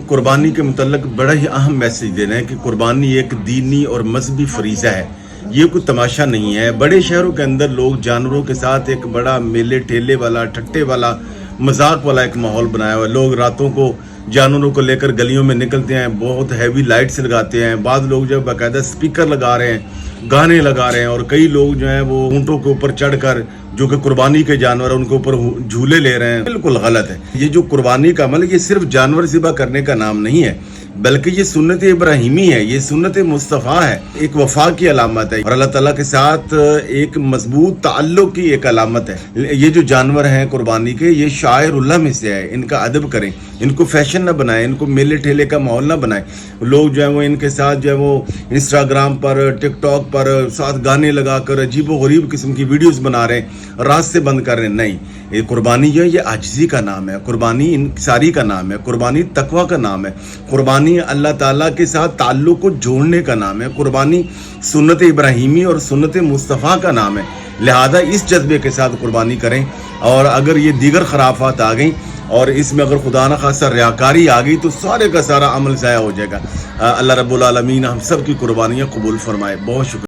قربانی کے متعلق بڑا ہی اہم میسیج دینا ہے کہ قربانی ایک دینی اور مذہبی فریضہ ہے، یہ کوئی تماشا نہیں ہے۔ بڑے شہروں کے اندر لوگ جانوروں کے ساتھ ایک بڑا میلے ٹھیلے والا، ٹھٹے والا، مذاق والا ایک ماحول بنایا ہوا ہے۔ لوگ راتوں کو جانوروں کو لے کر گلیوں میں نکلتے ہیں، بہت ہیوی لائٹس لگاتے ہیں، بعض لوگ جو باقاعدہ سپیکر لگا رہے ہیں، گانے لگا رہے ہیں، اور کئی لوگ جو ہیں وہ اونٹوں کے اوپر چڑھ کر جو کہ قربانی کے جانور ہیں ان کے اوپر جھولے لے رہے ہیں۔ بالکل غلط ہے۔ یہ جو قربانی کا عمل ہے یہ صرف جانور ذبح کرنے کا نام نہیں ہے، بلکہ یہ سنت ابراہیمی ہے، یہ سنت مصطفیٰ ہے، ایک وفا کی علامت ہے اور اللہ تعالیٰ کے ساتھ ایک مضبوط تعلق کی ایک علامت ہے۔ یہ جو جانور ہیں قربانی کے، یہ شاعر اللہ میں سے ہے، ان کا ادب کریں، ان کو فیشن نہ بنائیں، ان کو میلے ٹھیلے کا ماحول نہ بنائیں۔ لوگ جو ہیں وہ ان کے ساتھ جو ہے وہ انسٹاگرام پر، ٹک ٹاک پر ساتھ گانے لگا کر عجیب و غریب قسم کی ویڈیوز بنا رہے ہیں، راستے بند کر رہے ہیں۔ نہیں، یہ قربانی جو ہے یہ عاجزی کا نام ہے، قربانی انکساری کا نام ہے، قربانی تقوی کا نام ہے، قربانی اللہ تعالیٰ کے ساتھ تعلق کو جوڑنے کا نام ہے، قربانی سنت ابراہیمی اور سنت مصطفیٰ کا نام ہے۔ لہذا اس جذبے کے ساتھ قربانی کریں، اور اگر یہ دیگر خرافات آ گئیں اور اس میں اگر خدا نہ خواستہ ریاکاری آ گئی تو سارے کا سارا عمل ضائع ہو جائے گا۔ اللہ رب العالمین ہم سب کی قربانیاں قبول فرمائے۔ بہت شکریہ۔